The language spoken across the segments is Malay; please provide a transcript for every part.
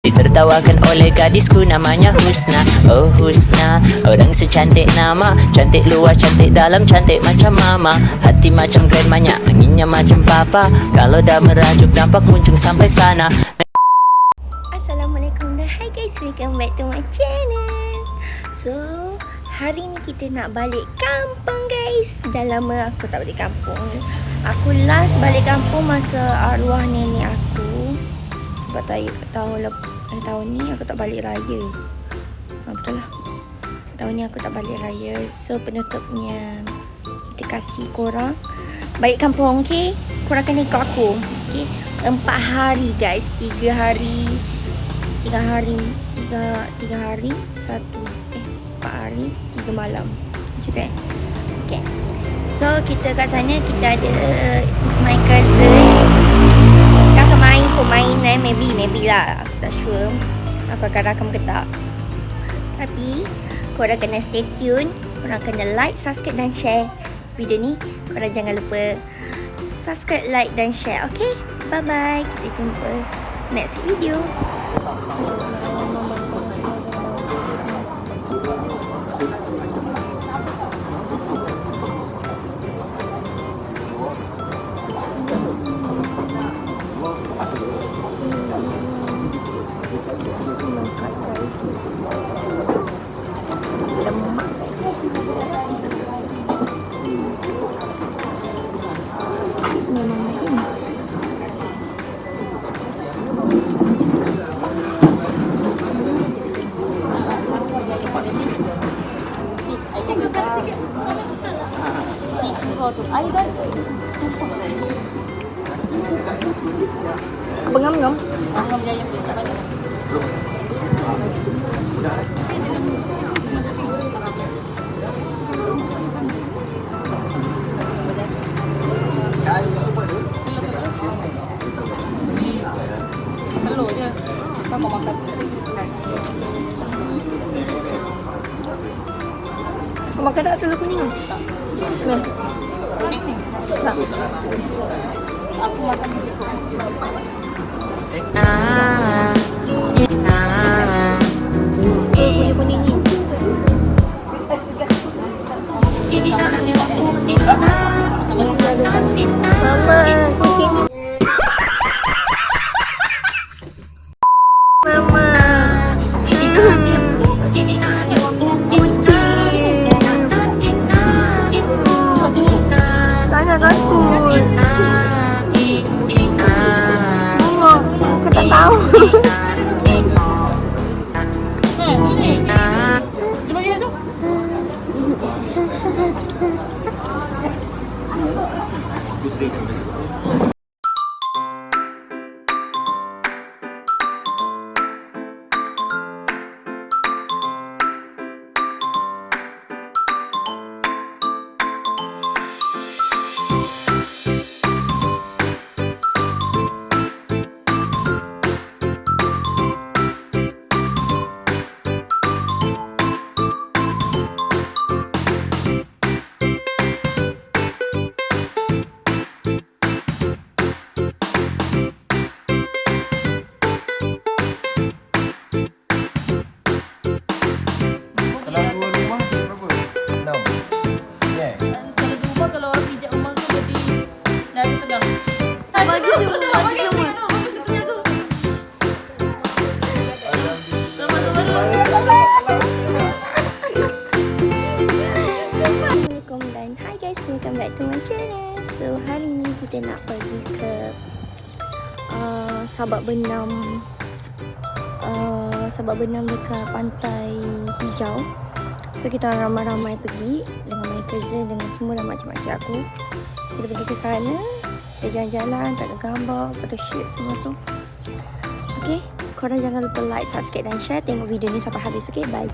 Ditertawakan oleh gadisku namanya Husna. Oh Husna, orang secantik nama. Cantik luar, cantik dalam, cantik macam mama. Hati macam grandmanya, anginnya macam papa. Kalau dah merajuk nampak muncung sampai sana. Assalamualaikum dan hi guys, welcome back to my channel. So, hari ni kita nak balik kampung guys. Dah lama aku tak balik kampung. Aku last balik kampung masa arwah nenek aku. Sebab tahun ni aku tak balik raya. Betul lah, tahun ni aku tak balik raya. So penutupnya kita kasih korang balik kampung, okay? Korang kena ikut aku, okay? 4 hari guys, 3 hari 4 hari 3 malam macam tu okay. So kita kat sana, kita ada my cousin. Kita akan main permainan, maybe lah, aku tak sure aku akan rakam ke tak. Tapi korang kena stay tune. Korang kena like, subscribe dan share video ni. Korang jangan lupa subscribe, like dan share, okay? Bye bye, kita jumpa next video. Apa ngam-ngam? Ngam-ngam jaya. Telur je. Kau mau makan? Kau makan tak telur kuning? Tak. Nah. Kuning ni? Tak. Aku makan di situ. Kuning ni. Mama, kucing. Mama. Tangan takut. Mama, aku tak tahu. Welcome back to my channel. So hari ni kita nak pergi ke Sabak Benam dekat Pantai Hijau. So kita ramai-ramai pergi dengan my cousin, dengan semua lah makcik-makcik aku. Kita pergi ke sana, kita jalan-jalan, tak ada gambar, photoshoot semua tu. Okay, korang jangan lupa like, subscribe dan share. Tengok video ni sampai habis, okay? Bye.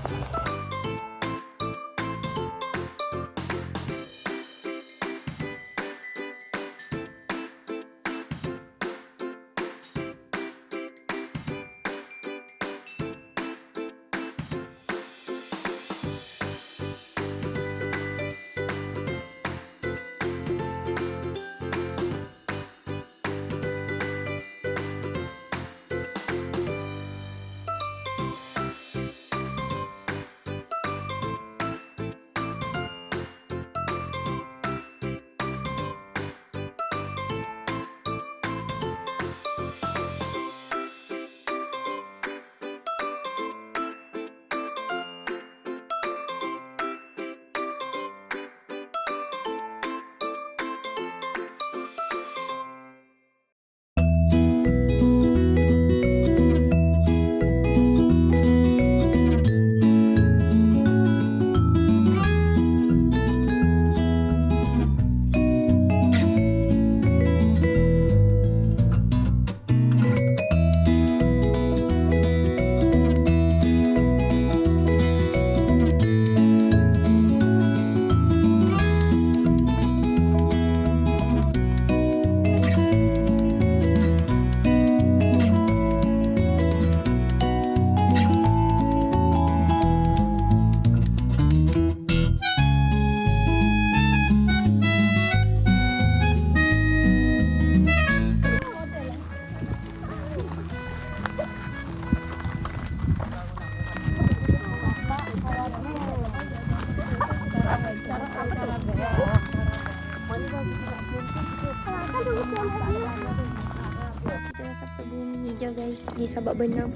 lagi sahabat benam.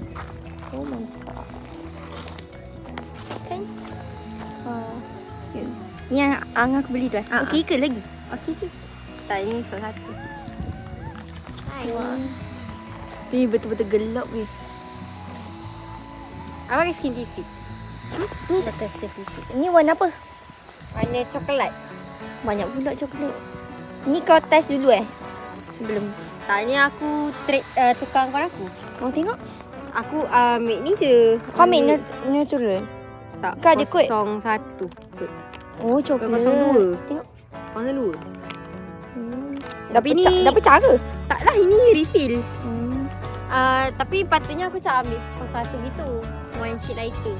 Oh my god. Kan? Ni yang aku beli tu Okey ke lagi? Okey je. Tak, ni soal satu. Wah. Ni betul-betul gelap ni. Abang pakai skin TV. Ni Pakai skin TV. Ni warna apa? Warna coklat. Banyak pula coklat. Ni kau test dulu sebelum. Tak, ni aku tukar kawan aku. Mau tengok? Aku ambil ni je. Kau ambil natural. Tak, Kau ada kod? 01 kod. Oh, coklat. 02. Tengok. 02. Tapi ni dah pecah ke? Tak lah, ini refill. Hmm. Tapi patutnya aku tak ambil 01 gitu. One sheet lighter.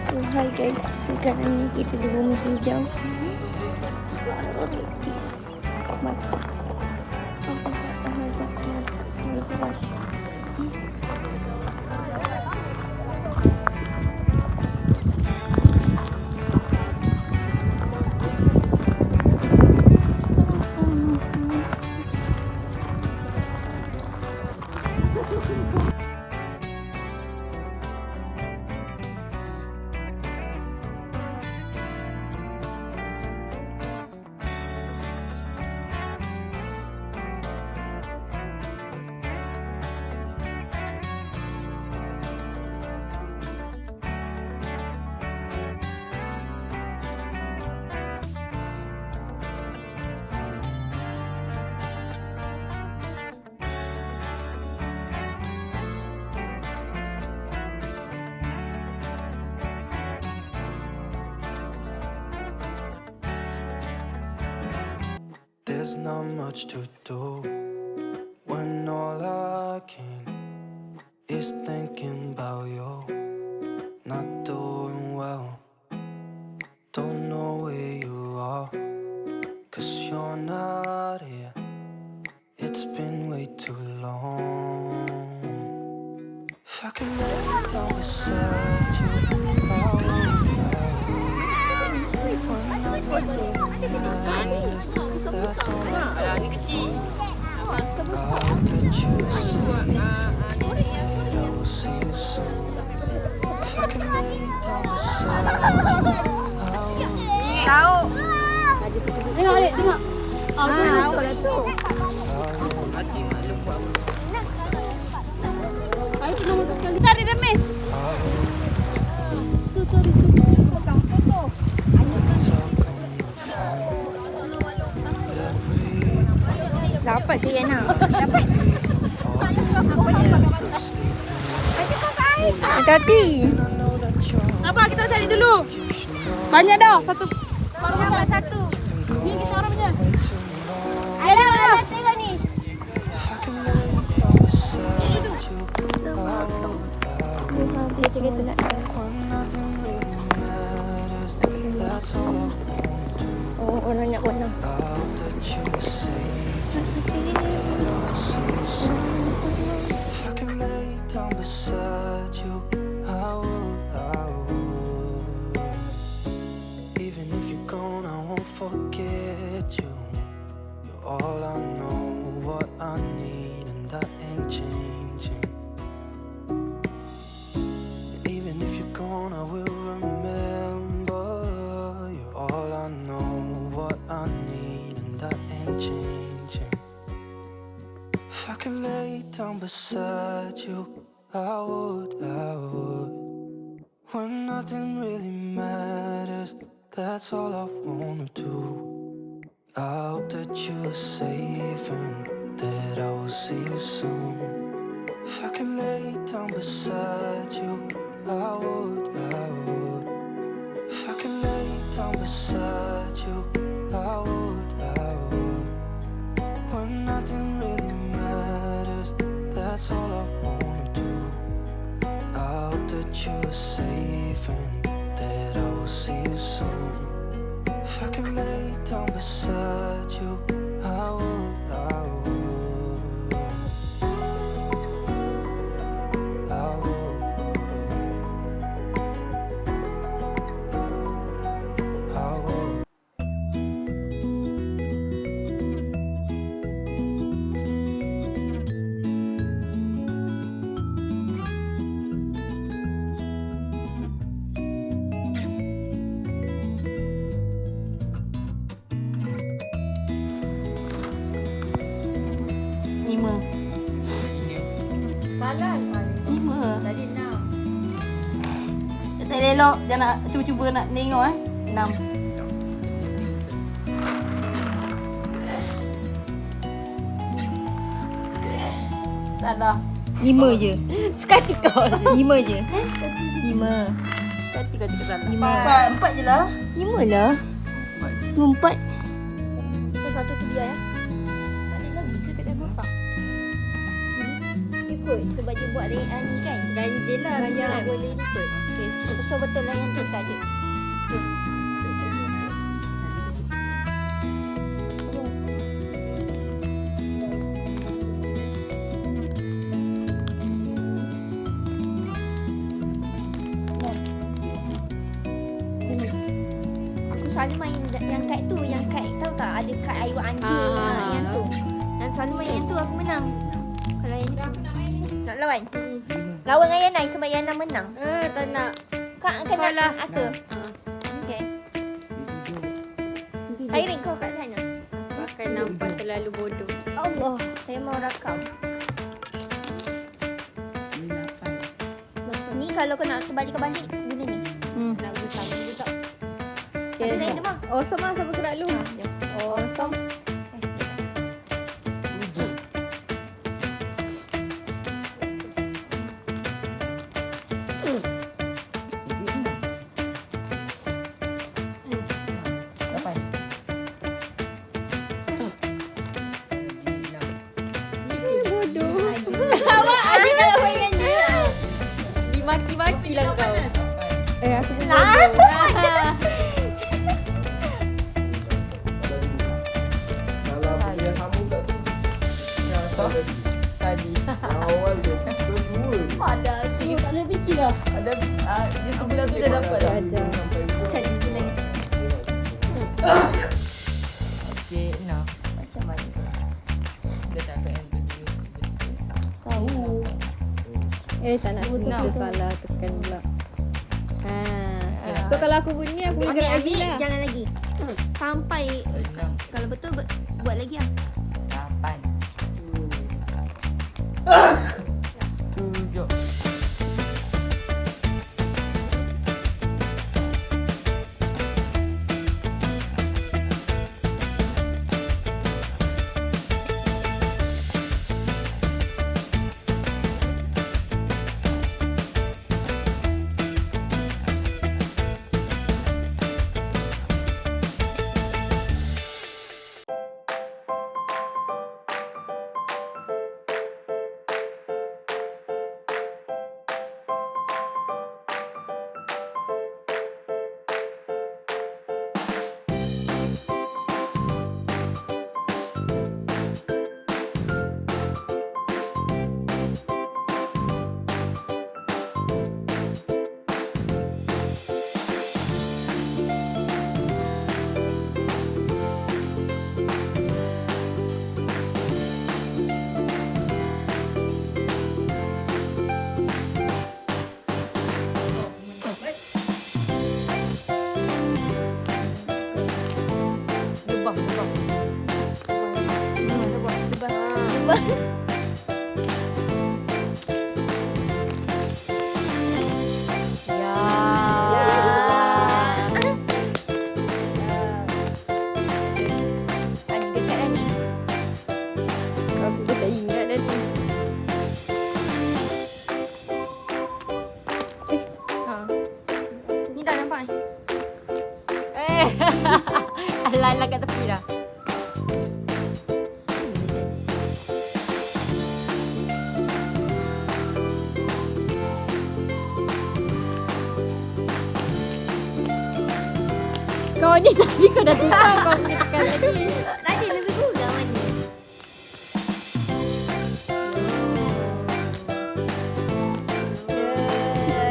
So hi guys, sekarang ni kita di bumi hijau. Suara tipis. Mata. Suara keras. There's not much to do when all I can is thinking about you. Not doing well, don't know where you are, 'cause you're not here. It's been way too long. If I could lay down beside you, I would. Ni kecil. Tahu. Tengok adik, tengok. Tahu dah tu. Hati maklum buat apa. Ayo nama sekali. Cari remes. Dapat tu Yana. Dapat. Hati-hati. Apa kita cari dulu? Banyak dah. Satu. Baru satu. Ni kita orang punya. Ayolah, tengok ni. Dia cakap tu nak. Oh, orang nak warna. If I can lay down beside you, I would. Even if you're gone, I won't forget you. You're all I know, what I need, and that ain't changing. And even if you're gone, I will remember. You're all I know, what I need, and that ain't changing. If I could lay down beside you, I would. When nothing really matters, that's all I wanna do. I hope that you're safe and that I will see you soon. If I could lay down beside you, I would. If I could lay down beside you, I would. When nothing really matters, that's all I wanna do. I hope that you're safe and that I will see you soon. If I could lay down beside you, I would. soalan. 5. Tadi 6. Tak elok. Jangan nak cuba-cuba nak tengok 6. Salah. 5 je. Sekali kau. 5 je. 5. Hati kau cakap salah. 5. 4 je lah. 5 lah. 4. Satu tu biar ya. Tak ada lagi ke kedai masak? Ikut sebab dia buat ni kan. Ganjil lah. Ganjil Biar lah. boleh ikut. Okey, so betul lah yang tu tak ada. Aku selalu main yang kite tu, yang kite tahu tak ada kite air anjing yang tu. Dan selalu main yang tu aku menang. Kalau yang tu aku nak main ni. Nak lawan. Lawan dengan Yana sebab Yana menang. Tak nak. Kau akan nak aku. Okey. Airin kau kat sana. Aku akan nampak terlalu bodoh. Allah, saya mau rakam. Ni kalau kau nak terbalik-balik guna ni. Nak guna tangan juga. Tapi lain dia mah. Oh, sama sama gerak lu. Oh, som. Bodoh. Awak asyik nak main dengan dia. Dimaki-maki lah kau. Aku pun bodoh. Tadi. Awal dia dua. Ada sih. Tak ada fikir lah. Ada dia sebelah tu dah dapat dah. Cari tu lagi. Okey, nah. Macam mana? Dia cakap yang tu. Tahu. Tak nak sebut salah tekan pula. So kalau aku bunyi aku boleh gerak lagi lah. Jangan lagi. Sampai kalau betul buat lagi lah. 7. Alah-alah kat tepi dah. Kau ni tadi kau dah tukar kau punya tekan tadi. Tadi lebih kurang mana?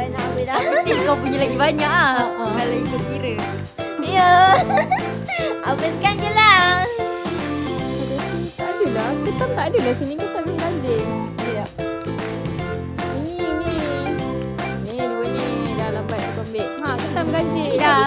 Nak ambil dah. Mesti kau punya lagi banyak ah. Kalau ikut kira. Ya. Habiskan je lah. Tak adalah. Ketam tak adalah sini. Ketam ni ganjil. Ada tak? Ini. Ni dua ni. Dah lambat aku ambil. Ketam ganjil. Dah.